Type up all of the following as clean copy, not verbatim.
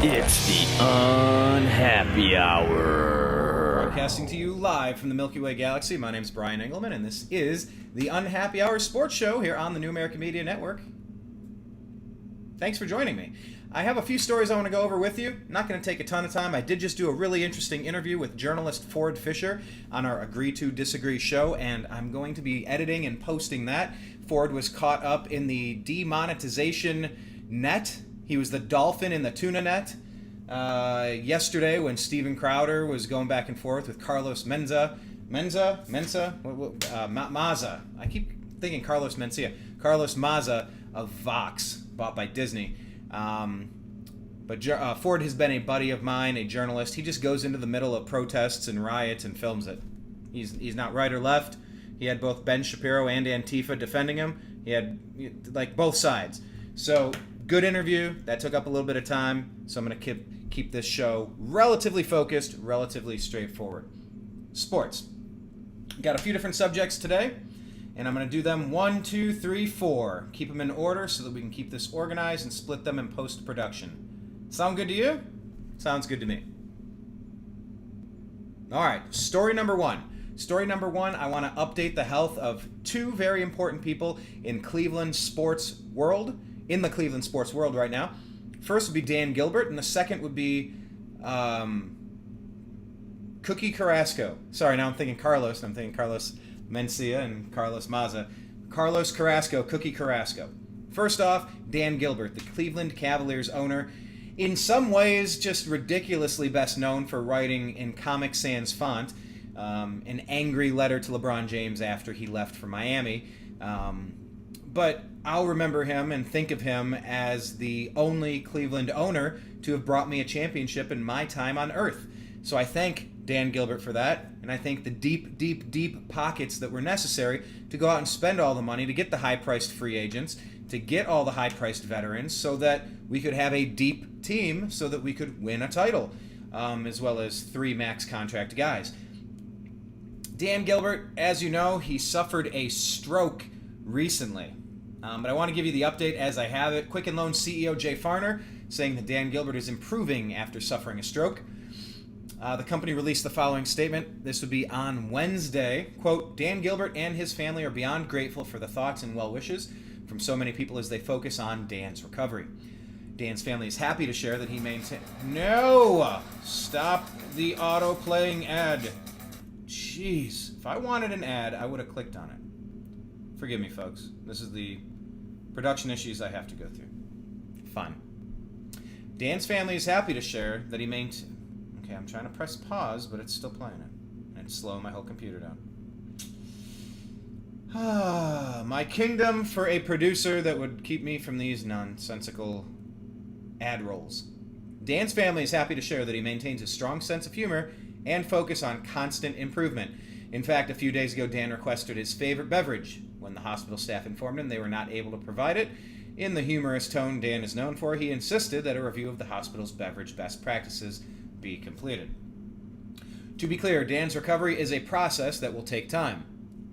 It's the Unhappy Hour. Broadcasting to you live from the Milky Way Galaxy. My name's Brian Engelman, and this is the Unhappy Hour Sports Show here on the New American Media Network. Thanks for joining me. I have a few stories I want to go over with you. Not going to take a ton of time. I did just do a really interesting interview with journalist Ford Fisher on our Agree to Disagree show, and I'm going to be editing and posting that. Ford was caught up in the demonetization net. He was the dolphin in the tuna net yesterday when Steven Crowder was going back and forth with Carlos Maza. I keep thinking Carlos Mencia. Carlos Maza of Vox, bought by Disney. But Ford has been a buddy of mine, a journalist. He just goes into the middle of protests and riots and films it. He's not right or left. He had both Ben Shapiro and Antifa defending him. He had like both sides. So good interview. That took up a little bit of time. So I'm going to keep this show relatively focused, relatively straightforward. Sports. Got a few different subjects today, and I'm going to do them 1, 2, 3, 4. Keep them in order so that we can keep this organized and split them in post-production. Sound good to you? Sounds good to me. All right, story number one. Story number one, I want to update the health of two very important people in Cleveland sports world, in the Cleveland sports world right now. First would be Dan Gilbert, and the second would be Cookie Carasco. Sorry, now I'm thinking Carlos, and I'm thinking Carlos Mencia and Carlos Maza. Carlos Carasco, Cookie Carasco. First off, Dan Gilbert, the Cleveland Cavaliers owner, in some ways just ridiculously best known for writing in Comic Sans font an angry letter to LeBron James after he left for Miami. But I'll remember him and think of him as the only Cleveland owner to have brought me a championship in my time on Earth. So I thank Dan Gilbert for that, and I think the deep pockets that were necessary to go out and spend all the money to get the high-priced free agents, to get all the high-priced veterans, so that we could have a deep team, so that we could win a title, as well as 3 max contract guys. Dan Gilbert, as you know, he suffered a stroke recently. But I want to give you the update as I have it. Quicken Loans CEO Jay Farner saying that Dan Gilbert is improving after suffering a stroke. The company released the following statement. This would be on Wednesday. Quote, Dan Gilbert and his family are beyond grateful for the thoughts and well wishes from so many people as they focus on Dan's recovery. Dan's family is happy to share that he maintained... No! Stop the auto-playing ad. Jeez. If I wanted an ad, I would have clicked on it. Forgive me, folks. This is the production issues I have to go through. Fun. Dan's family is happy to share that he maintained... Okay, I'm trying to press pause, but it's still playing it. And it's slowing my whole computer down. My kingdom for a producer that would keep me from these nonsensical ad rolls. Dan's family is happy to share that he maintains a strong sense of humor and focus on constant improvement. In fact, a few days ago, Dan requested his favorite beverage. When the hospital staff informed him they were not able to provide it, in the humorous tone Dan is known for, he insisted that a review of the hospital's beverage best practices be completed. To be clear, Dan's recovery is a process that will take time,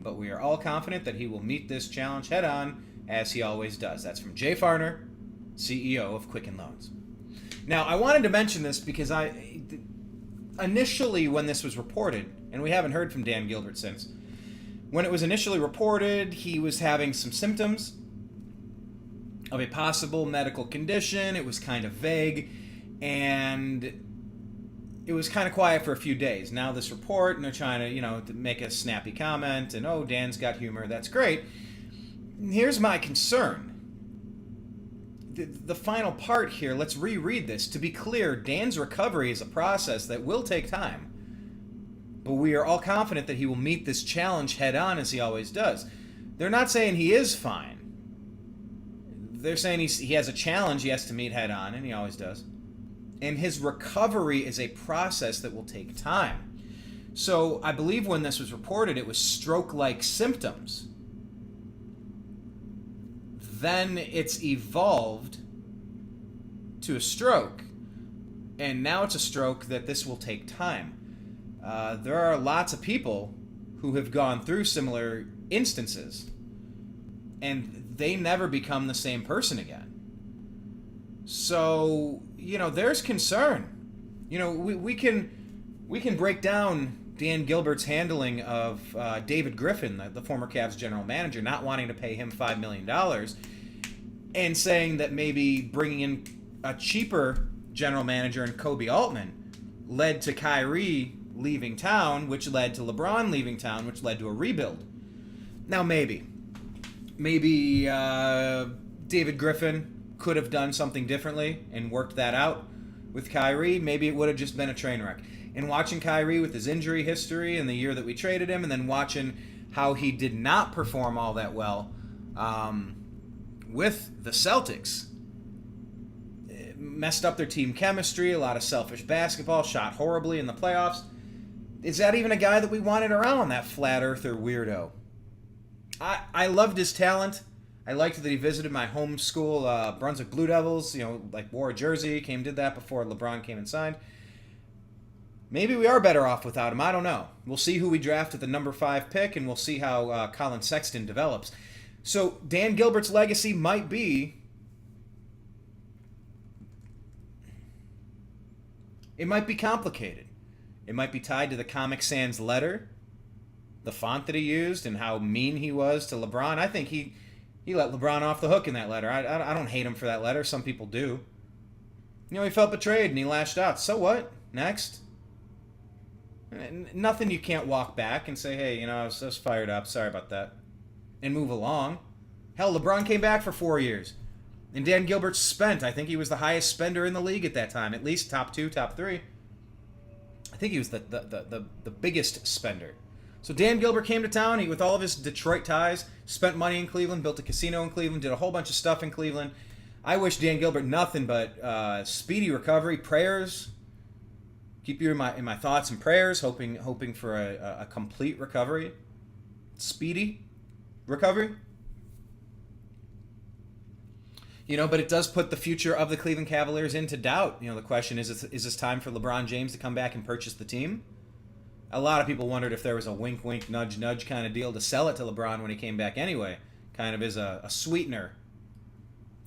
but we are all confident that he will meet this challenge head-on, as he always does. That's from Jay Farner, CEO of Quicken Loans. Now, I wanted to mention this because initially when this was reported, and we haven't heard from Dan Gilbert since, when it was initially reported, he was having some symptoms of a possible medical condition. It was kind of vague, and it was kind of quiet for a few days. Now this report, and they're trying to, to make a snappy comment, and oh, Dan's got humor. That's great. Here's my concern. The final part here, let's reread this. To be clear, Dan's recovery is a process that will take time, but we are all confident that he will meet this challenge head-on as he always does. They're not saying he is fine. They're saying he has a challenge he has to meet head-on, and he always does. And his recovery is a process that will take time. So I believe when this was reported, it was stroke-like symptoms. Then it's evolved to a stroke, and now it's a stroke that this will take time. There are lots of people who have gone through similar instances, and they never become the same person again. So, there's concern. We can break down Dan Gilbert's handling of David Griffin, the former Cavs general manager, not wanting to pay him $5 million, and saying that maybe bringing in a cheaper general manager in Kobe Altman led to Kyrie leaving town, which led to LeBron leaving town, which led to a rebuild. Now, maybe David Griffin could have done something differently and worked that out with Kyrie. Maybe it would have just been a train wreck. And watching Kyrie with his injury history and the year that we traded him, and then watching how he did not perform all that well with the Celtics, it messed up their team chemistry, a lot of selfish basketball, shot horribly in the playoffs. Is that even a guy that we wanted around, that flat earther weirdo? I loved his talent. I liked that he visited my home school, Brunswick Blue Devils, wore a jersey, did that before LeBron came and signed. Maybe we are better off without him. I don't know. We'll see who we draft at the number 5 pick, and we'll see how Colin Sexton develops. So Dan Gilbert's legacy might be... It might be complicated. It might be tied to the Comic Sans letter, the font that he used, and how mean he was to LeBron. I think he let LeBron off the hook in that letter. I don't hate him for that letter. Some people do. He felt betrayed and he lashed out. So what? Next. Nothing you can't walk back and say, hey, I was fired up. Sorry about that. And move along. Hell, LeBron came back for 4 years. And Dan Gilbert spent. I think he was the highest spender in the league at that time. At least top 2, top 3. I think he was the biggest spender. So Dan Gilbert came to town. He, with all of his Detroit ties, spent money in Cleveland, built a casino in Cleveland, did a whole bunch of stuff in Cleveland. I wish Dan Gilbert nothing but speedy recovery, prayers. Keep you in my thoughts and prayers, hoping for a complete recovery, speedy recovery. But it does put the future of the Cleveland Cavaliers into doubt. The question is this time for LeBron James to come back and purchase the team? A lot of people wondered if there was a wink, wink, nudge, nudge kind of deal to sell it to LeBron when he came back anyway, kind of as a sweetener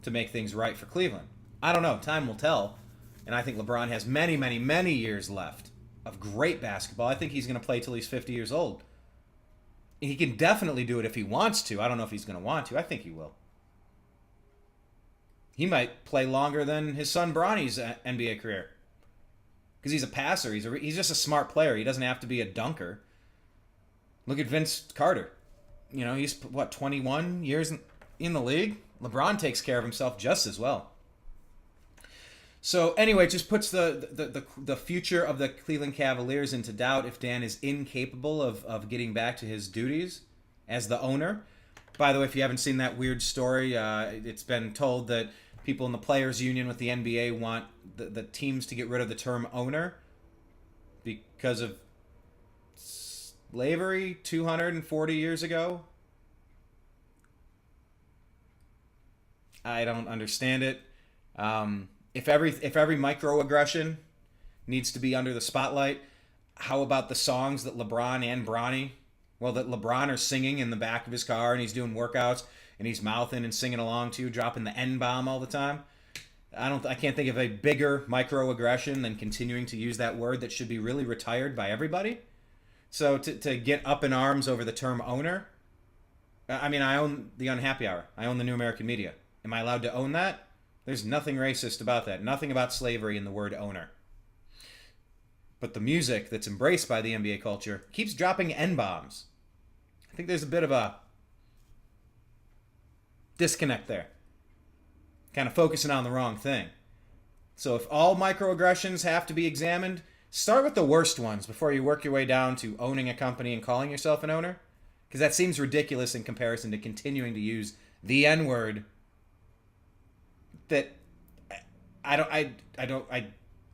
to make things right for Cleveland. I don't know. Time will tell. And I think LeBron has many, many, many years left of great basketball. I think he's going to play till he's 50 years old. He can definitely do it if he wants to. I don't know if he's going to want to. I think he will. He might play longer than his son Bronny's NBA career. Because he's a passer. He's just a smart player. He doesn't have to be a dunker. Look at Vince Carter. He's, 21 years in the league? LeBron takes care of himself just as well. So anyway, it just puts the future of the Cleveland Cavaliers into doubt if Dan is incapable of getting back to his duties as the owner. By the way, if you haven't seen that weird story, it's been told that people in the players' union with the NBA want the teams to get rid of the term owner because of slavery 240 years ago. I don't understand it. If every microaggression needs to be under the spotlight, how about the songs that LeBron and Bronny, that LeBron are singing in the back of his car and he's doing workouts and he's mouthing and singing along to, dropping the N-bomb all the time? I can't think of a bigger microaggression than continuing to use that word that should be really retired by everybody. So to get up in arms over the term owner, I own the Unhappy Hour. I own the New American Media. Am I allowed to own that? There's nothing racist about that. Nothing about slavery in the word owner. But the music that's embraced by the NBA culture keeps dropping N-bombs. I think there's a bit of a disconnect there. Kind of focusing on the wrong thing. So if all microaggressions have to be examined, start with the worst ones before you work your way down to owning a company and calling yourself an owner. Because that seems ridiculous in comparison to continuing to use the N-word that I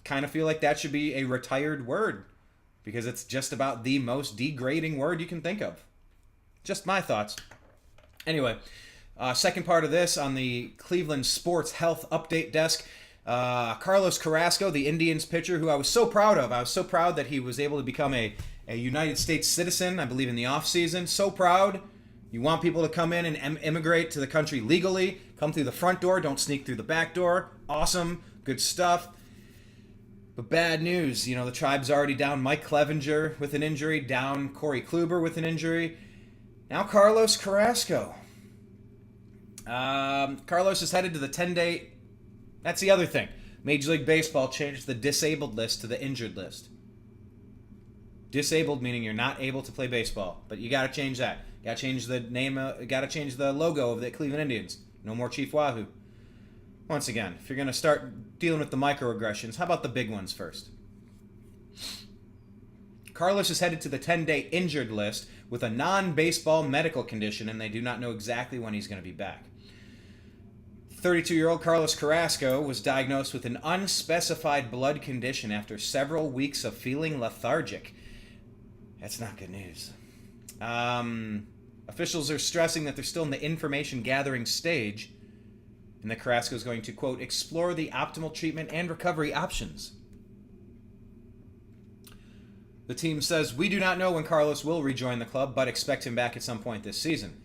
kind of feel like that should be a retired word because it's just about the most degrading word you can think of. Just my thoughts. Anyway, second part of this on the Cleveland Sports Health Update Desk. Carlos Carasco, the Indians pitcher, who I was so proud of. I was so proud that he was able to become a United States citizen, I believe, in the offseason. So proud. You want people to come in and immigrate to the country legally, come through the front door, don't sneak through the back door. Awesome, good stuff. But bad news, the tribe's already down Mike Clevenger with an injury, down Corey Kluber with an injury. Now Carlos Carasco. Carlos is headed to the 10-day... That's the other thing. Major League Baseball changed the disabled list to the injured list. Disabled meaning you're not able to play baseball, but you got to change that. Got to change the name. Got to change the logo of the Cleveland Indians. No more Chief Wahoo. Once again, if you're going to start dealing with the microaggressions, how about the big ones first? Carlos is headed to the 10-day injured list with a non-baseball medical condition, and they do not know exactly when he's going to be back. 32-year-old Carlos Carasco was diagnosed with an unspecified blood condition after several weeks of feeling lethargic. That's not good news. Officials are stressing that they're still in the information gathering stage, and that Carasco is going to, quote, explore the optimal treatment and recovery options. The team says, we do not know when Carlos will rejoin the club, but expect him back at some point this season.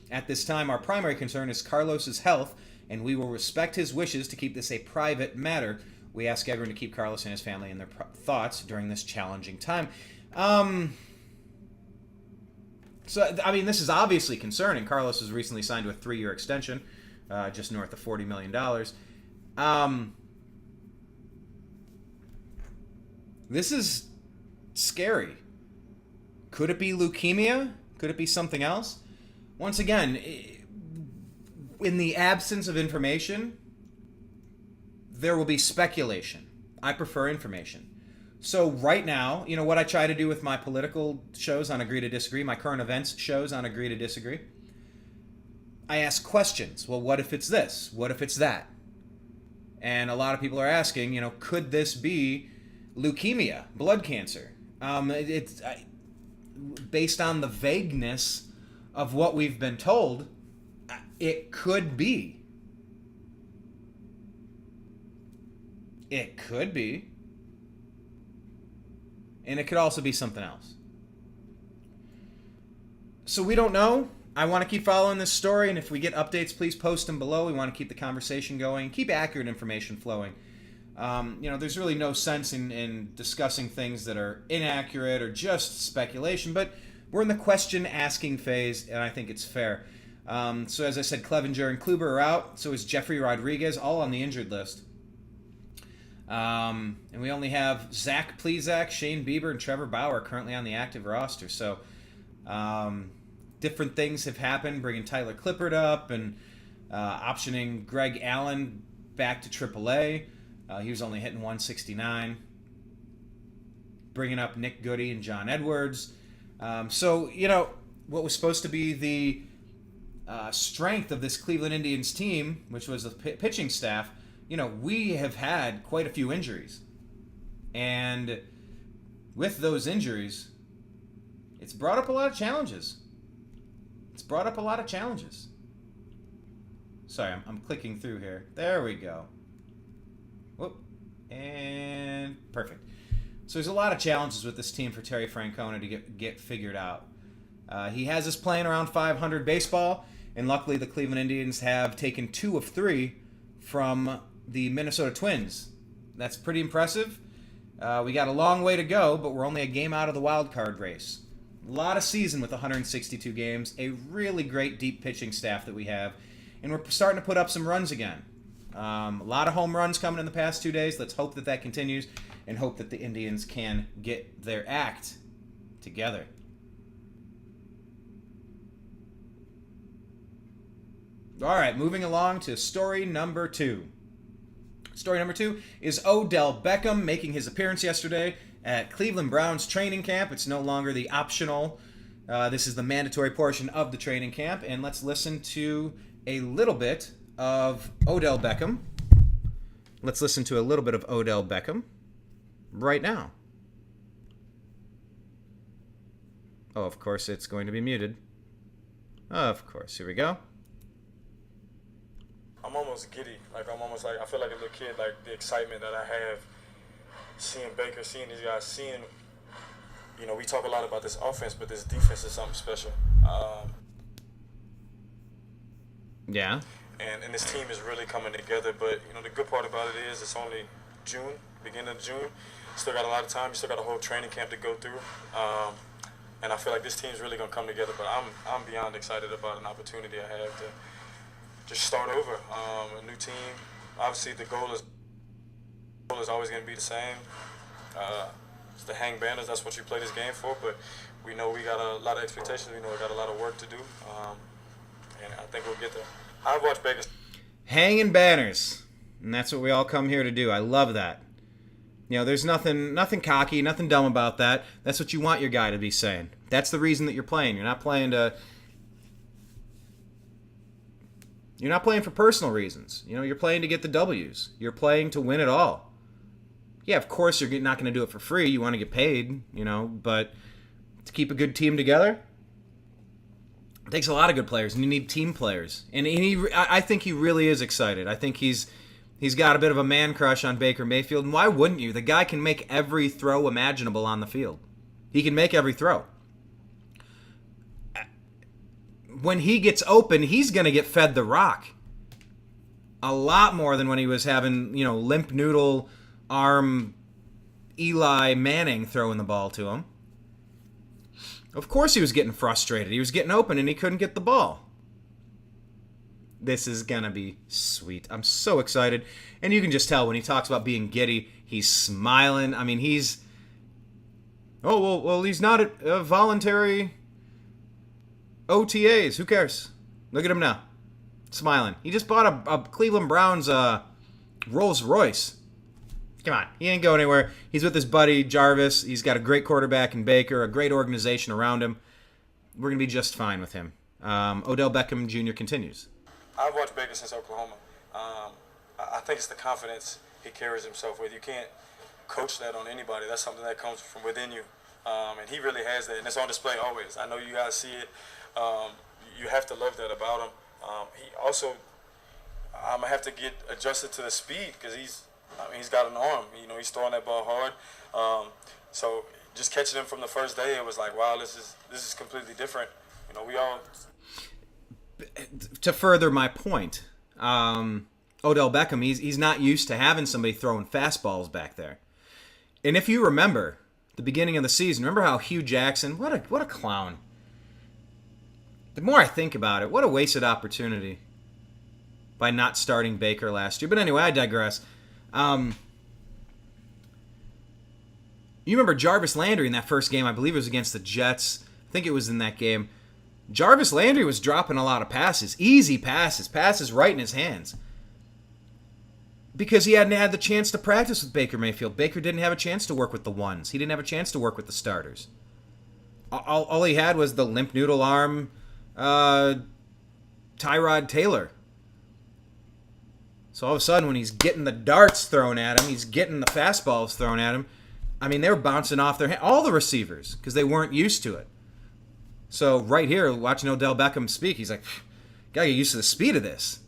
At this time, our primary concern is Carlos's health, and we will respect his wishes to keep this a private matter. We ask everyone to keep Carlos and his family in their thoughts during this challenging time. This is obviously concerning. Carlos was recently signed to a 3-year extension, just north of $40 million. This is scary. Could it be leukemia? Could it be something else? Once again, in the absence of information, there will be speculation. I prefer information. So right now, what I try to do with my political shows on Agree to Disagree, my current events shows on Agree to Disagree, I ask questions. Well, what if it's this? What if it's that? And a lot of people are asking, could this be leukemia, blood cancer? Based on the vagueness of what we've been told, it could be. It could be. And it could also be something else. So we don't know. I want to keep following this story, and if we get updates, please post them below. We want to keep the conversation going, keep accurate information flowing. There's really no sense in discussing things that are inaccurate or just speculation, but we're in the question-asking phase, and I think it's fair. So as I said, Clevenger and Kluber are out. So is Jeffrey Rodriguez, all on the injured list. And we only have Zach Plesac, Shane Bieber, and Trevor Bauer currently on the active roster. So different things have happened, bringing Tyler Clippard up and optioning Greg Allen back to AAA. He was only hitting 169. Bringing up Nick Goody and John Edwards. What was supposed to be the strength of this Cleveland Indians team, which was the pitching staff, we have had quite a few injuries. And with those injuries, it's brought up a lot of challenges. Sorry, I'm clicking through here. There we go. Whoop. And perfect. So there's a lot of challenges with this team for Terry Francona to get figured out. He has us playing around 500 baseball, and luckily the Cleveland Indians have taken 2 of 3 from the Minnesota Twins. That's pretty impressive. We got a long way to go, but we're only a game out of the wild card race. A lot of season with 162 games, a really great deep pitching staff that we have, and we're starting to put up some runs again. A lot of home runs coming in the past 2 days. Let's hope that continues, and hope that the Indians can get their act together. All right, moving along to story number 2. Story number 2 is Odell Beckham making his appearance yesterday at Cleveland Browns training camp. It's no longer the optional. This is the mandatory portion of the training camp. And let's listen to a little bit of Odell Beckham. Let's listen to a little bit of Odell Beckham right now. Oh, of course, it's going to be muted. Of course. Here we go. I'm almost giddy. I feel like a little kid, the excitement that I have seeing Baker, seeing these guys, seeing, we talk a lot about this offense, but this defense is something special. Yeah. And this team is really coming together. But, the good part about it is it's only June, beginning of June. Still got a lot of time. You still got a whole training camp to go through. And I feel like this team's really going to come together. But I'm beyond excited about an opportunity I have to just start over. A new team. Obviously, the goal is always going to be the same. It's to hang banners. That's what you play this game for. But we know we got a lot of expectations. We know we got a lot of work to do. And I think we'll get there. I've watched Baker. Hanging banners. And that's what we all come here to do. I love that. There's nothing cocky, nothing dumb about that. That's what you want your guy to be saying. That's the reason that you're playing. You're not playing for personal reasons. You're playing to get the W's. You're playing to win it all. Yeah, of course you're not going to do it for free. You want to get paid, but to keep a good team together, it takes a lot of good players, and you need team players. And I think he really is excited. I think he's got a bit of a man crush on Baker Mayfield, and why wouldn't you? The guy can make every throw imaginable on the field. He can make every throw. When he gets open, he's going to get fed the rock. A lot more than when he was having, limp noodle arm Eli Manning throwing the ball to him. Of course he was getting frustrated. He was getting open and he couldn't get the ball. This is going to be sweet. I'm so excited. And you can just tell when he talks about being giddy, he's smiling. I mean, he's not a voluntary OTAs. Who cares? Look at him now. Smiling. He just bought a Cleveland Browns Rolls Royce. Come on. He ain't going anywhere. He's with his buddy Jarvis. He's got a great quarterback in Baker, a great organization around him. We're going to be just fine with him. Odell Beckham Jr. continues. I've watched Baker since Oklahoma. I think it's the confidence he carries himself with. You can't coach that on anybody. That's something that comes from within you. And he really has that, and it's on display always. I know you guys see it. You have to love that about him. He also, I'm going to have to get adjusted to the speed because he's got an arm. He's throwing that ball hard. So just catching him from the first day, it was like, wow, this is completely different. We all... To further my point, Odell Beckham, he's not used to having somebody throwing fastballs back there. And if you remember the beginning of the season, remember how Hugh Jackson, what a clown. The more I think about it, what a wasted opportunity by not starting Baker last year. But anyway, I digress. You remember Jarvis Landry in that first game, I believe it was against the Jets. I think it was in that game. Jarvis Landry was dropping a lot of passes, easy passes right in his hands. Because he hadn't had the chance to practice with Baker Mayfield. Baker didn't have a chance to work with the ones. He didn't have a chance to work with the starters. All he had was the limp noodle arm Tyrod Taylor. So all of a sudden when he's getting the darts thrown at him, he's getting the fastballs thrown at him, I mean, they were bouncing off their hands. All the receivers, because they weren't used to it. So right here, watching Odell Beckham speak, he's like, gotta get used to the speed of this.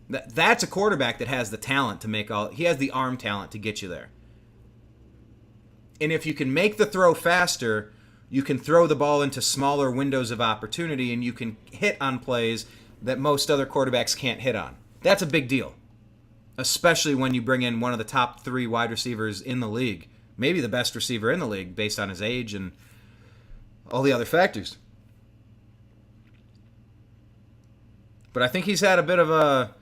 That's a quarterback that has the talent to make he has the arm talent to get you there. And if you can make the throw faster, you can throw the ball into smaller windows of opportunity and you can hit on plays that most other quarterbacks can't hit on. That's a big deal. Especially when you bring in one of the top 3 wide receivers in the league. Maybe the best receiver in the league based on his age and all the other factors. But I think he's had a bit of a,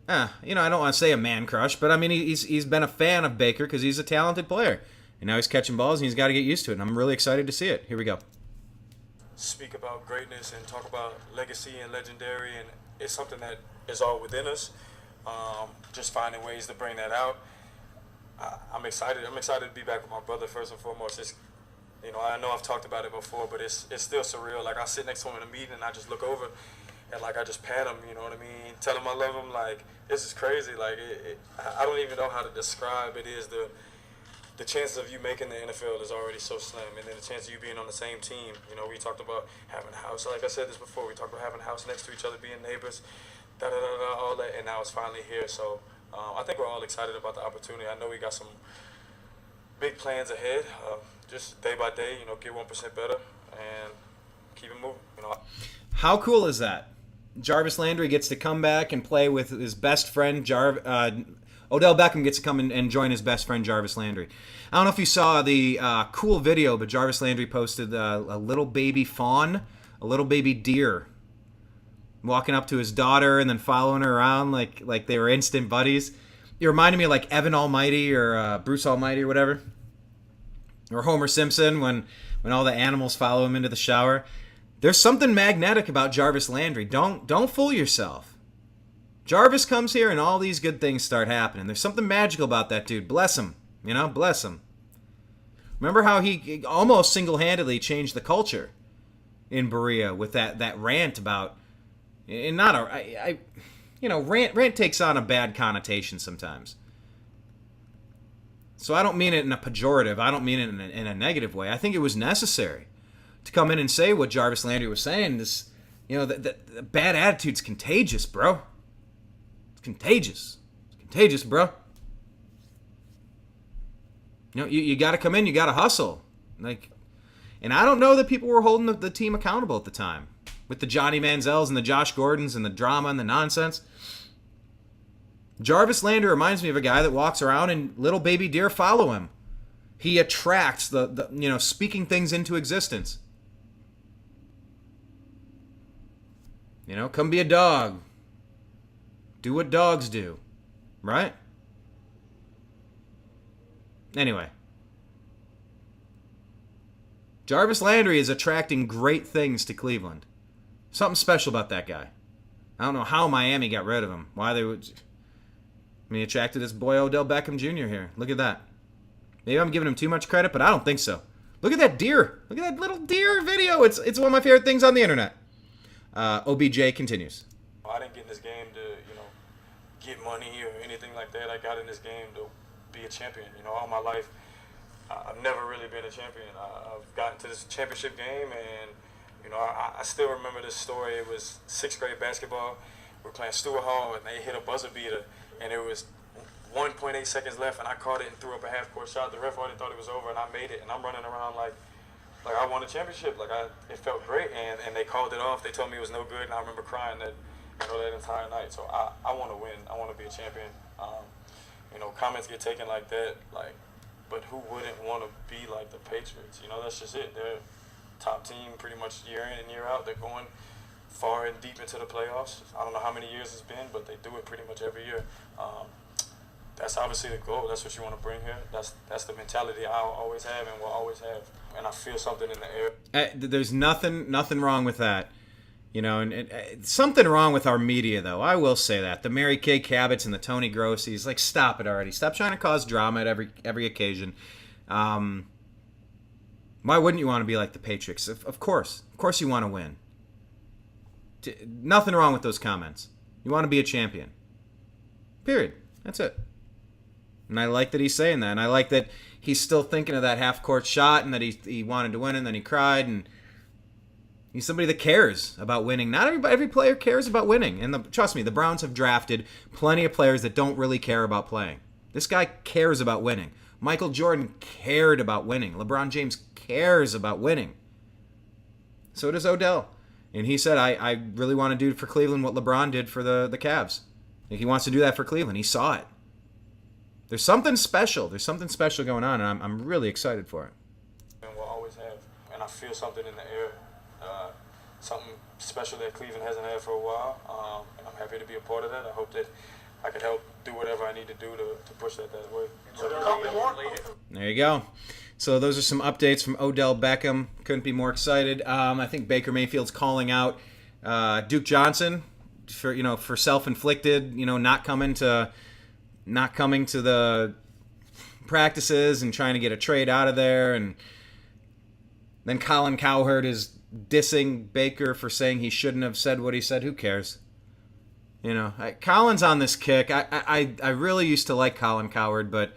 I don't want to say a man crush, but I mean, he's been a fan of Baker because he's a talented player. And now he's catching balls and he's got to get used to it. And I'm really excited to see it. Here we go. Speak about greatness and talk about legacy and legendary, and it's something that is all within us. Just finding ways to bring that out. I'm excited. I'm excited to be back with my brother first and foremost. It's, I know I've talked about it before, but it's still surreal. Like I sit next to him in a meeting and I just look over and like I just pat him. You know what I mean? Tell him I love him. Like this is crazy. Like I don't even know how to describe it. Is the chances of you making the NFL is already so slim, and then the chance of you being on the same team. We talked about having a house. Like I said this before, we talked about having a house next to each other, being neighbors, all that, and now it's finally here. So I think we're all excited about the opportunity. I know we got some big plans ahead. Just day by day, get 1% better and keep it moving. How cool is that? Jarvis Landry gets to come back and play with his best friend, Odell Beckham gets to come and join his best friend, Jarvis Landry. I don't know if you saw the cool video, but Jarvis Landry posted a little baby fawn, a little baby deer, walking up to his daughter and then following her around like they were instant buddies. It reminded me of like Evan Almighty or Bruce Almighty or whatever. Or Homer Simpson when all the animals follow him into the shower. There's something magnetic about Jarvis Landry. Don't fool yourself. Jarvis comes here and all these good things start happening. There's something magical about that dude. Bless him. Bless him. Remember how he almost single-handedly changed the culture in Berea with that rant about, and not a, rant takes on a bad connotation sometimes. So I don't mean it in a pejorative. I don't mean it in a negative way. I think it was necessary to come in and say what Jarvis Landry was saying. This, the bad attitude's contagious, bro. It's contagious. It's contagious, bro. You got to come in. You got to hustle. And I don't know that people were holding the team accountable at the time with the Johnny Manziels and the Josh Gordons and the drama and the nonsense. Jarvis Landry reminds me of a guy that walks around and little baby deer follow him. He attracts the speaking things into existence. Come be a dog. Do what dogs do. Right? Anyway. Jarvis Landry is attracting great things to Cleveland. Something special about that guy. I don't know how Miami got rid of him. Why they would... he attracted his boy Odell Beckham Jr. here. Look at that. Maybe I'm giving him too much credit, but I don't think so. Look at that deer. Look at that little deer video. It's one of my favorite things on the internet. OBJ continues. I didn't get in this game to, get money or anything like that. I got in this game to be a champion. All my life, I've never really been a champion. I've gotten to this championship game, and, I still remember this story. It was 6th grade basketball. We were playing Stewart Hall, and they hit a buzzer beater. And it was 1.8 seconds left, and I caught it and threw up a half-court shot. The ref already thought it was over, and I made it. And I'm running around like I won a championship. It felt great, and they called it off. They told me it was no good, and I remember crying that entire night. So I want to win. I want to be a champion. Comments get taken like that, but who wouldn't want to be like the Patriots? That's just it. They're top team pretty much year in and year out. They're going far and deep into the playoffs. I don't know how many years it's been, but they do it pretty much every year. That's obviously the goal. That's what you want to bring here. That's the mentality I'll always have and will always have. And I feel something in the air. There's nothing wrong with that. And something wrong with our media, though. I will say that. The Mary Kay Cabots and the Tony Grossies, stop it already. Stop trying to cause drama at every occasion. Why wouldn't you want to be like the Patriots? Of course you want to win. Nothing wrong with those comments. You want to be a champion. Period. That's it. And I like that he's saying that. And I like that he's still thinking of that half-court shot and that he wanted to win and then he cried. And he's somebody that cares about winning. Not every player cares about winning. And trust me, the Browns have drafted plenty of players that don't really care about playing. This guy cares about winning. Michael Jordan cared about winning. LeBron James cares about winning. So does Odell. And he said, I really want to do for Cleveland what LeBron did for the Cavs. He wants to do that for Cleveland. He saw it. There's something special. There's something special going on, and I'm really excited for it. And we'll always have. And I feel something in the air. Something special that Cleveland hasn't had for a while. And I'm happy to be a part of that. I hope that I can help do whatever I need to do to push that way. There you go. So those are some updates from Odell Beckham. Couldn't be more excited. I think Baker Mayfield's calling out Duke Johnson for self-inflicted, not coming to the practices and trying to get a trade out of there. And then Colin Cowherd is dissing Baker for saying he shouldn't have said what he said. Who cares? Colin's on this kick. I really used to like Colin Cowherd, but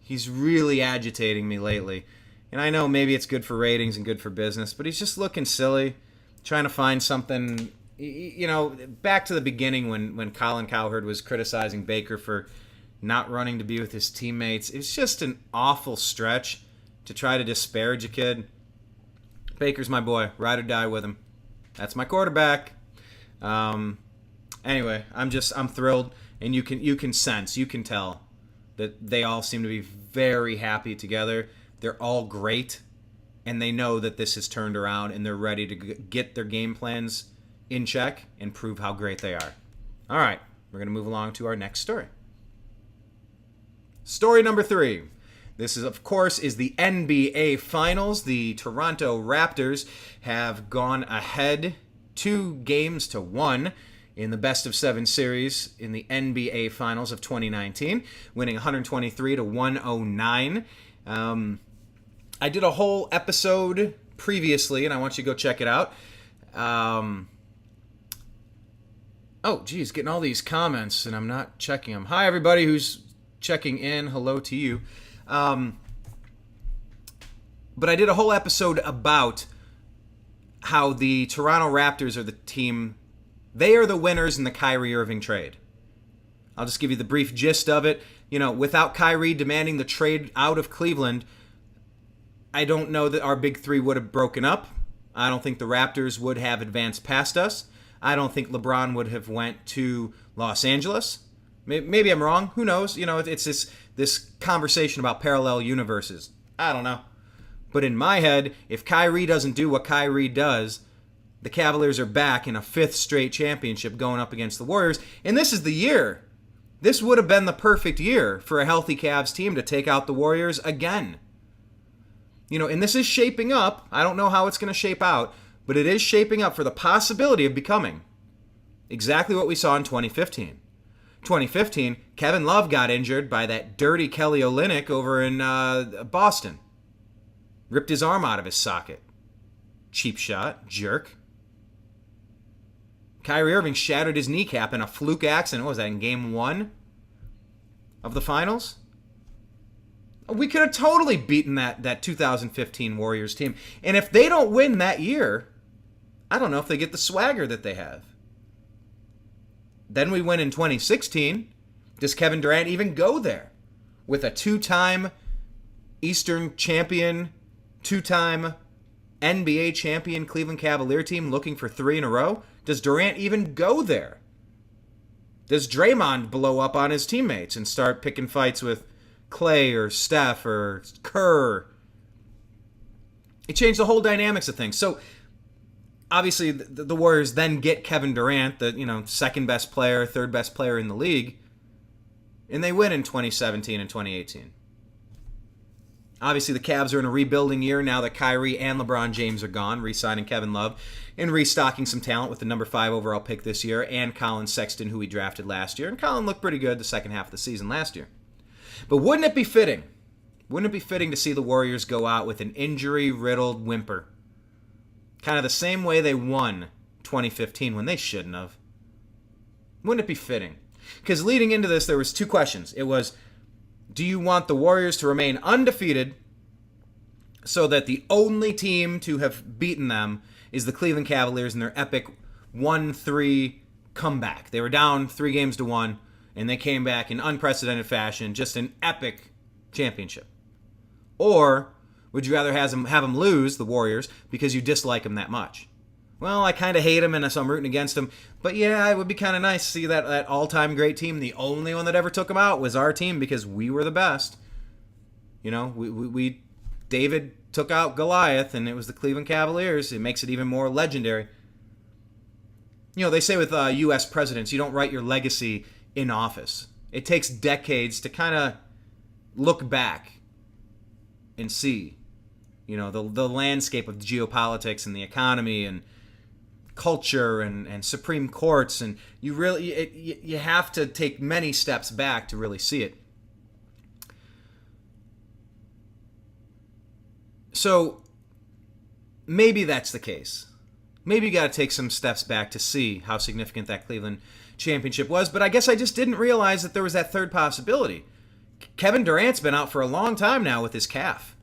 he's really agitating me lately. And I know maybe it's good for ratings and good for business, but he's just looking silly, trying to find something. Back to the beginning when Colin Cowherd was criticizing Baker for not running to be with his teammates. It's just an awful stretch to try to disparage a kid. Baker's my boy. Ride or die with him. That's my quarterback. Anyway, I'm thrilled, and you can tell that they all seem to be very happy together. They're all great, and they know that this has turned around, and they're ready to get their game plans in check and prove how great they are. All right, we're going to move along to our next story. Story number 3. This is, of course, the NBA Finals. The Toronto Raptors have gone ahead 2-1 in the best-of-7 series in the NBA Finals of 2019, winning 123-109. I did a whole episode previously, and I want you to go check it out. Oh, geez, getting all these comments, and I'm not checking them. Hi, everybody who's checking in. Hello to you. But I did a whole episode about how the Toronto Raptors are the team. They are the winners in the Kyrie Irving trade. I'll just give you the brief gist of it. Without Kyrie demanding the trade out of Cleveland, I don't know that our big three would have broken up. I don't think the Raptors would have advanced past us. I don't think LeBron would have went to Los Angeles. Maybe I'm wrong. Who knows? It's this conversation about parallel universes. I don't know. But in my head, if Kyrie doesn't do what Kyrie does, the Cavaliers are back in a 5th straight championship going up against the Warriors. And this is the year. This would have been the perfect year for a healthy Cavs team to take out the Warriors again. And this is shaping up. I don't know how it's going to shape out, but it is shaping up for the possibility of becoming exactly what we saw in 2015. 2015, Kevin Love got injured by that dirty Kelly Olynyk over in Boston. Ripped his arm out of his socket. Cheap shot, jerk. Kyrie Irving shattered his kneecap in a fluke accident. What was that, in Game 1 of the Finals? We could have totally beaten that 2015 Warriors team. And if they don't win that year, I don't know if they get the swagger that they have. Then we win in 2016. Does Kevin Durant even go there? With a 2-time Eastern champion, 2-time NBA champion Cleveland Cavalier team looking for 3 in a row? Does Durant even go there? Does Draymond blow up on his teammates and start picking fights with Clay or Steph or Kerr? It changed the whole dynamics of things. So obviously the Warriors then get Kevin Durant, the second best player, third best player in the league, and they win in 2017 and 2018. Obviously the Cavs are in a rebuilding year now that Kyrie and LeBron James are gone, re-signing Kevin Love and restocking some talent with the number 5 overall pick this year and Colin Sexton, who we drafted last year. And Colin looked pretty good the second half of the season last year. But wouldn't it be fitting? Wouldn't it be fitting to see the Warriors go out with an injury-riddled whimper? Kind of the same way they won 2015 when they shouldn't have. Wouldn't it be fitting? Because leading into this, there was 2 questions. It was, do you want the Warriors to remain undefeated so that the only team to have beaten them is the Cleveland Cavaliers in their epic 1-3 comeback? They were down 3-1, and they came back in unprecedented fashion, just an epic championship. Or would you rather have them lose, the Warriors, because you dislike them that much? Well, I kind of hate them, and so I'm rooting against them. But yeah, it would be kind of nice to see that all-time great team. The only one that ever took them out was our team because we were the best. We David took out Goliath, and it was the Cleveland Cavaliers. It makes it even more legendary. They say with U.S. presidents, you don't write your legacy in office. It takes decades to kind of look back and see, the landscape of geopolitics and the economy and culture and Supreme Courts, and you have to take many steps back to really see it. So maybe that's the case. Maybe you got to take some steps back to see how significant that Cleveland championship was, but I guess I just didn't realize that there was that third possibility. Kevin Durant's been out for a long time now with his calf.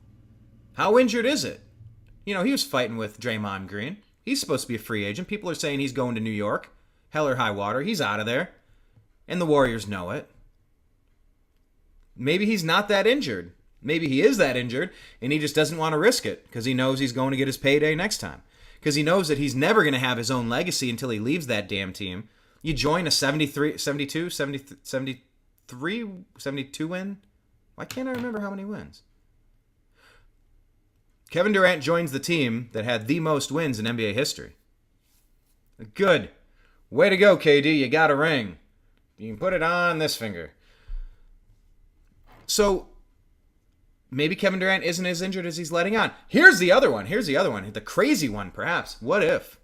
How injured is it? He was fighting with Draymond Green. He's supposed to be a free agent. People are saying he's going to New York. Hell or high water. He's out of there. And the Warriors know it. Maybe he's not that injured. Maybe he is that injured, and he just doesn't want to risk it because he knows he's going to get his payday next time. because he knows that he's never going to have his own legacy until he leaves that damn team. You join a 72 win? Why can't I remember how many wins? Kevin Durant joins the team that had the most wins in NBA history. Good. Way to go, KD. You got a ring. You can put it on this finger. So, maybe Kevin Durant isn't as injured as he's letting on. Here's the other one. The crazy one, perhaps. What if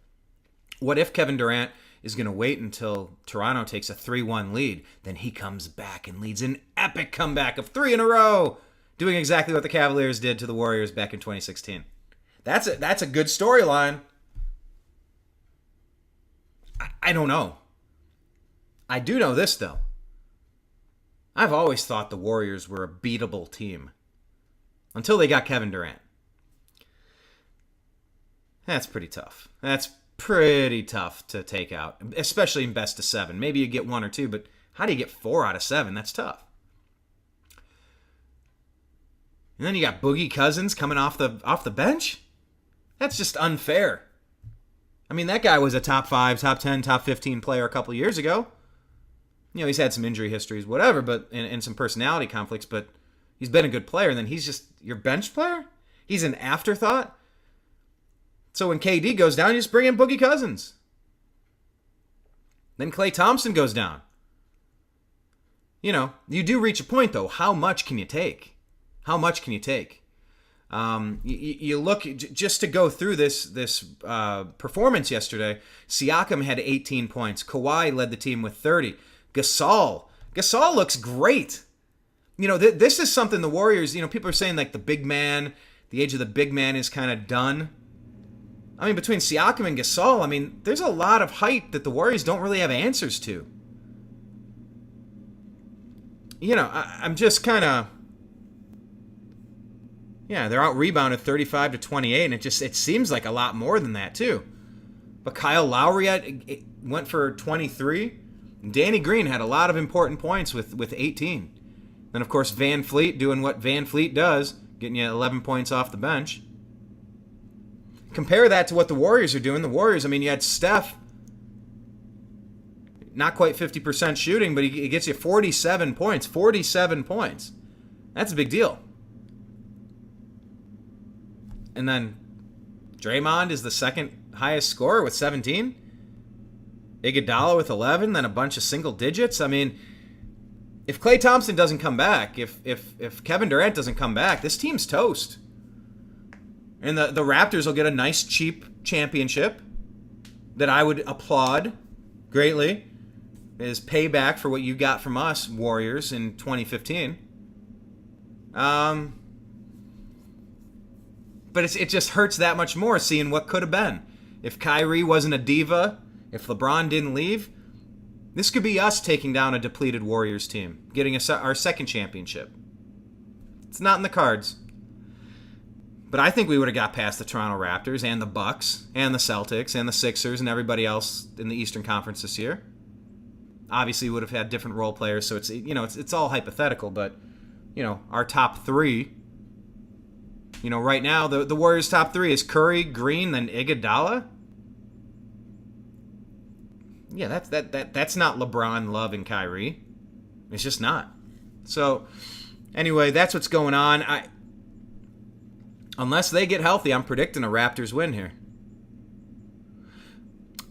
Kevin Durant is going to wait until Toronto takes a 3-1 lead? Then he comes back and leads an epic comeback of 3 in a row, doing exactly what the Cavaliers did to the Warriors back in 2016. That's a good storyline. I don't know. I do know this, though. I've always thought the Warriors were a beatable team. Until they got Kevin Durant. That's pretty tough. That's pretty tough to take out, especially in best of 7. Maybe you get 1 or 2, but how do you get 4 out of 7? That's tough. And then you got Boogie Cousins coming off the bench? That's just unfair. I mean, that guy was a top 5, top 10, top 15 player a couple years ago. You know, he's had some injury histories, whatever, but and some personality conflicts, but he's been a good player, and then he's just your bench player? He's an afterthought? So when KD goes down, you just bring in Boogie Cousins. Then Klay Thompson goes down. You know, you do reach a point, though. How much can you take? How much can you take? You look, just to go through this performance yesterday, Siakam had 18 points. Kawhi led the team with 30. Gasol looks great. You know, this is something the Warriors, you know, people are saying like the age of the big man is kind of done. I mean, between Siakam and Gasol, I mean, there's a lot of height that the Warriors don't really have answers to. You know, I'm just kind of... Yeah, they're out-rebounded 35-28, and it seems like a lot more than that, too. But Kyle Lowery went for 23. Danny Green had a lot of important points with 18. Then, of course, Van Fleet doing what Van Fleet does, getting you 11 points off the bench. Compare that to what the Warriors are doing. The Warriors, I mean, you had Steph, not quite 50% shooting, but he gets you 47 points. 47 points. That's a big deal. And then Draymond is the second highest scorer with 17. Iguodala with 11, then a bunch of single digits. I mean, if Klay Thompson doesn't come back, if Kevin Durant doesn't come back, this team's toast. And the Raptors will get a nice, cheap championship that I would applaud greatly as payback for what you got from us, Warriors, in 2015. But it just hurts that much more seeing what could have been. If Kyrie wasn't a diva, if LeBron didn't leave, this could be us taking down a depleted Warriors team, getting our second championship. It's not in the cards. But I think we would have got past the Toronto Raptors and the Bucks and the Celtics and the Sixers and everybody else in the Eastern Conference this year. Obviously, we would have had different role players, so it's all hypothetical. But our top 3. Right now, the Warriors' top 3 is Curry, Green, then Iguodala. Yeah, that's not LeBron, Love, and Kyrie. It's just not. So, anyway, that's what's going on. Unless they get healthy, I'm predicting a Raptors win here.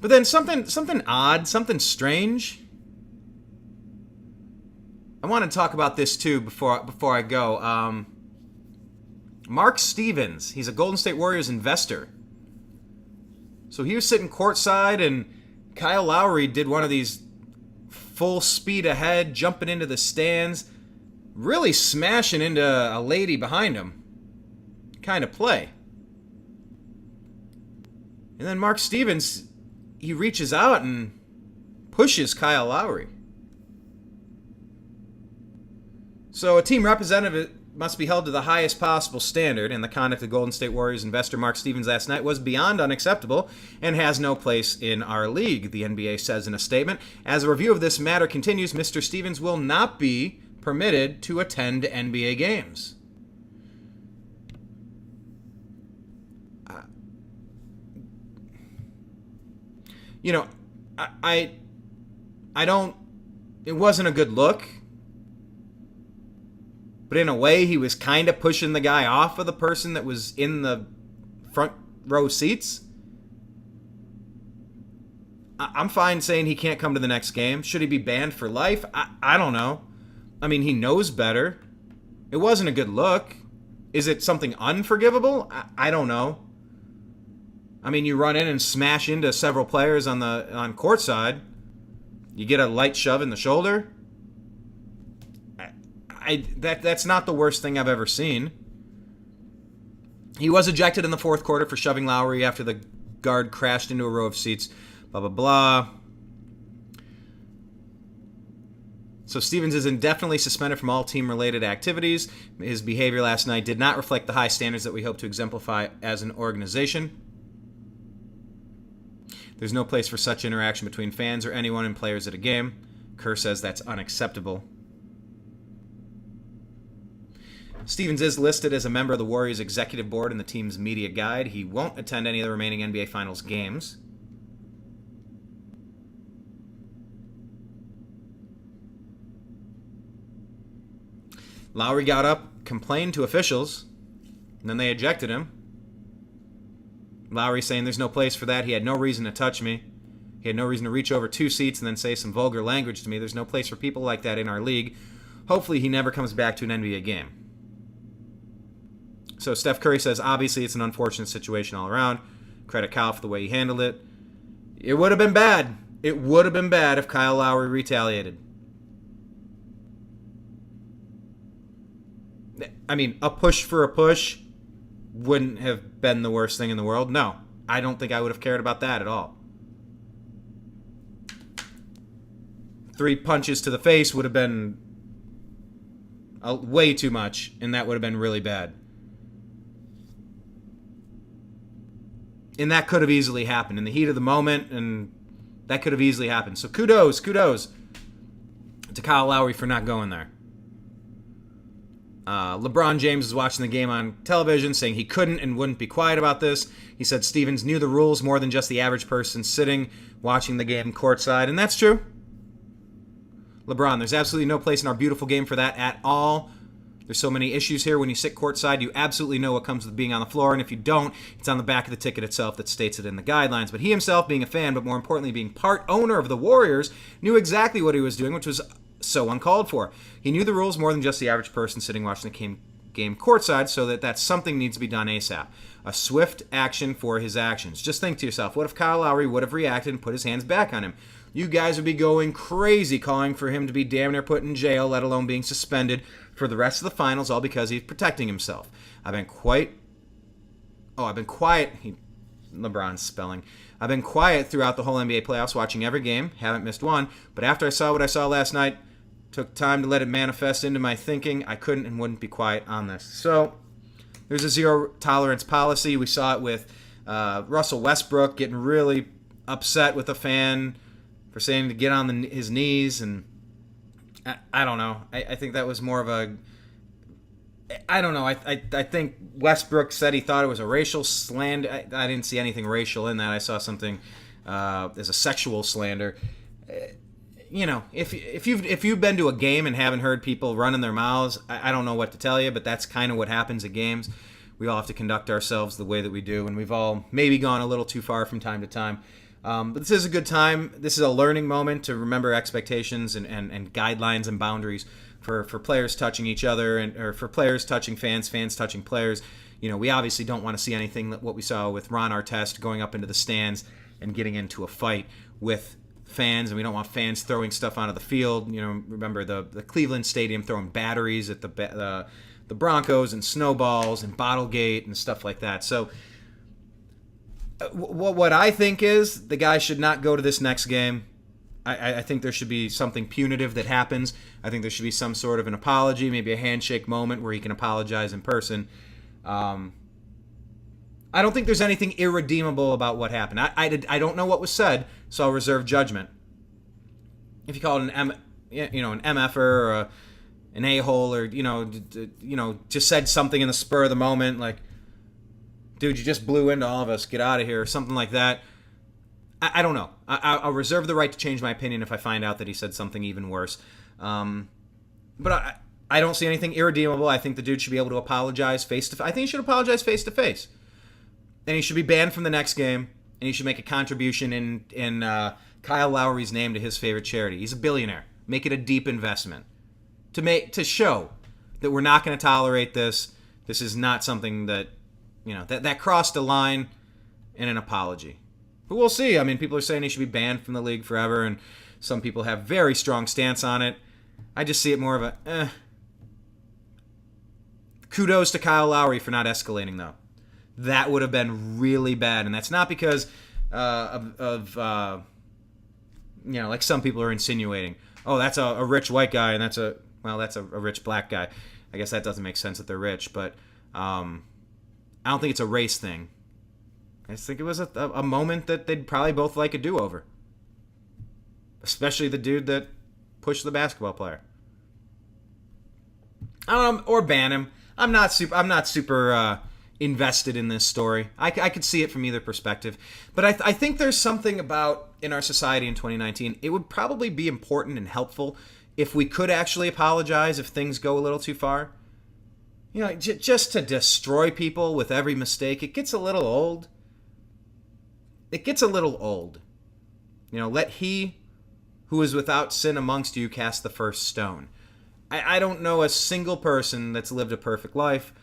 But then something odd, something strange. I want to talk about this too before I go. Mark Stevens, he's a Golden State Warriors investor. So he was sitting courtside, and Kyle Lowery did one of these full speed ahead, jumping into the stands, really smashing into a lady behind him kind of play. And then Mark Stevens, he reaches out and pushes Kyle Lowery. So a team representative must be held to the highest possible standard, and the conduct of Golden State Warriors investor Mark Stevens last night was beyond unacceptable and has no place in our league, the NBA says in a statement. As a review of this matter continues, Mr. Stevens will not be permitted to attend NBA games. you know, I don't. It wasn't a good look. But in a way, he was kind of pushing the guy off of the person that was in the front row seats. I'm fine saying he can't come to the next game. Should he be banned for life? I don't know. I mean, he knows better. It wasn't a good look. Is it something unforgivable? I don't know. I mean, you run in and smash into several players on courtside. You get a light shove in the shoulder. That's not the worst thing I've ever seen. He was ejected in the fourth quarter for shoving Lowery after the guard crashed into a row of seats. Blah, blah, blah. So Stevens is indefinitely suspended from all team-related activities. His behavior last night did not reflect the high standards that we hope to exemplify as an organization. There's no place for such interaction between fans or anyone and players at a game. Kerr says that's unacceptable. Stevens is listed as a member of the Warriors executive board in the team's media guide. He won't attend any of the remaining NBA Finals games. Lowery got up, complained to officials, and then they ejected him. Lowery saying there's no place for that. He had no reason to touch me. He had no reason to reach over two seats and then say some vulgar language to me. There's no place for people like that in our league. Hopefully he never comes back to an NBA game. So Steph Curry says, obviously it's an unfortunate situation all around. Credit Kyle for the way he handled it. It would have been bad. It would have been bad if Kyle Lowery retaliated. I mean, a push for a push wouldn't have been the worst thing in the world. No, I don't think I would have cared about that at all. 3 punches to the face would have been way too much, and that would have been really bad. And that could have easily happened in the heat of the moment, and that could have easily happened. So kudos to Kyle Lowery for not going there. LeBron James was watching the game on television, saying he couldn't and wouldn't be quiet about this. He said Stevens knew the rules more than just the average person sitting, watching the game courtside, and that's true. LeBron, there's absolutely no place in our beautiful game for that at all. There's so many issues here. When you sit courtside, you absolutely know what comes with being on the floor, and if you don't, it's on the back of the ticket itself that states it in the guidelines. But he himself, being a fan, but more importantly, being part owner of the Warriors, knew exactly what he was doing, which was so uncalled for. He knew the rules more than just the average person sitting watching the game courtside, so that something needs to be done ASAP. A swift action for his actions. Just think to yourself, what if Kyle Lowery would have reacted and put his hands back on him? You guys would be going crazy calling for him to be damn near put in jail, let alone being suspended for the rest of the finals, all because he's protecting himself. I've been quiet. LeBron's spelling. I've been quiet throughout the whole NBA playoffs, watching every game. Haven't missed one. But after I saw what I saw last night, took time to let it manifest into my thinking. I couldn't and wouldn't be quiet on this. So there's a zero-tolerance policy. We saw it with Russell Westbrook getting really upset with a fan for saying to get on his knees. And I don't know. I think that was more of a... I don't know. I think Westbrook said he thought it was a racial slander. I didn't see anything racial in that. I saw something as a sexual slander. You know, if you've been to a game and haven't heard people running their mouths, I don't know what to tell you, but that's kind of what happens at games. We all have to conduct ourselves the way that we do, and we've all maybe gone a little too far from time to time. But this is a good time. This is a learning moment to remember expectations and guidelines and boundaries for players touching each other or for players touching fans, fans touching players. You know, we obviously don't want to see anything what we saw with Ron Artest going up into the stands and getting into a fight with fans, and we don't want fans throwing stuff onto the field. You know, remember the Cleveland Stadium throwing batteries at the Broncos and snowballs and Bottlegate and stuff like that. So what I think is the guy should not go to this next game. I think there should be something punitive that happens. I think there should be some sort of an apology, maybe a handshake moment where he can apologize in person. I don't think there's anything irredeemable about what happened. I don't know what was said, so I'll reserve judgment. If you call it an MFer or an a-hole, or just said something in the spur of the moment, like, dude, you just blew into all of us, get out of here, or something like that. I don't know. I'll reserve the right to change my opinion if I find out that he said something even worse. But I don't see anything irredeemable. I think the dude should be able to apologize face to face. I think he should apologize face to face. And he should be banned from the next game. And he should make a contribution in Kyle Lowery's name to his favorite charity. He's a billionaire. Make it a deep investment to show that we're not going to tolerate this. This is not something that, that crossed a line in an apology. But we'll see. I mean, people are saying he should be banned from the league forever, and some people have very strong stance on it. I just see it more of a Kudos to Kyle Lowery for not escalating, though. That would have been really bad, and that's not because like some people are insinuating. Oh, that's a rich white guy, and that's a rich black guy. I guess that doesn't make sense that they're rich, but I don't think it's a race thing. I just think it was a moment that they'd probably both like a do-over. Especially the dude that pushed the basketball player. Or ban him. I'm not super invested in this story. I could see it from either perspective. But I think there's something about, in our society in 2019, it would probably be important and helpful if we could actually apologize if things go a little too far. Just to destroy people with every mistake, it gets a little old. Let he who is without sin amongst you cast the first stone. I don't know a single person that's lived a perfect life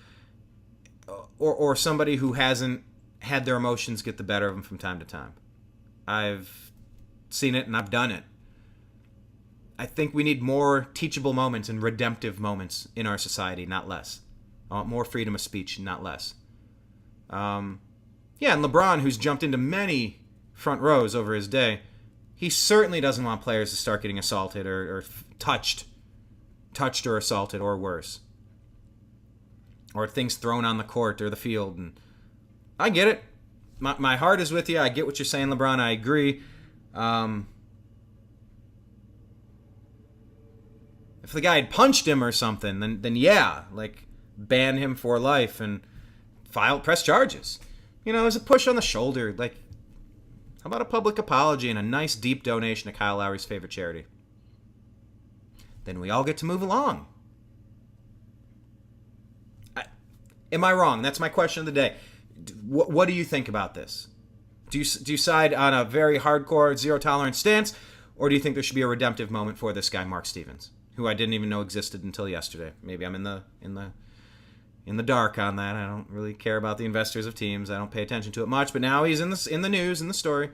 or somebody who hasn't had their emotions get the better of them from time to time. I've seen it and I've done it. I think we need more teachable moments and redemptive moments in our society, not less. I want more freedom of speech, not less. And LeBron, who's jumped into many front rows over his day, he certainly doesn't want players to start getting assaulted or touched or assaulted or worse. Or things thrown on the court or the field. And I get it. My heart is with you. I get what you're saying, LeBron. I agree. If the guy had punched him or something, then yeah, ban him for life and press charges. There's a push on the shoulder. How about a public apology and a nice deep donation to Kyle Lowery's favorite charity? Then we all get to move along. Am I wrong? That's my question of the day. What do you think about this? Do you side on a very hardcore zero-tolerance stance, or do you think there should be a redemptive moment for this guy, Mark Stevens, who I didn't even know existed until yesterday? Maybe I'm in the dark on that. I don't really care about the investors of teams. I don't pay attention to it much, but now he's in the news, in the story.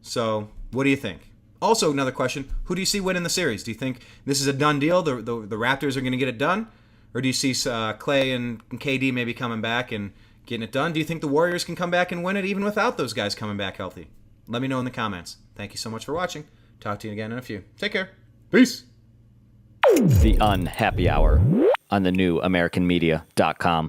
So what do you think? Also, another question, who do you see winning the series? Do you think this is a done deal? The Raptors are going to get it done? Or do you see Clay and KD maybe coming back and getting it done? Do you think the Warriors can come back and win it even without those guys coming back healthy? Let me know in the comments. Thank you so much for watching. Talk to you again in a few. Take care. Peace. The Unhappy Hour on TheNewAmericanMedia.com.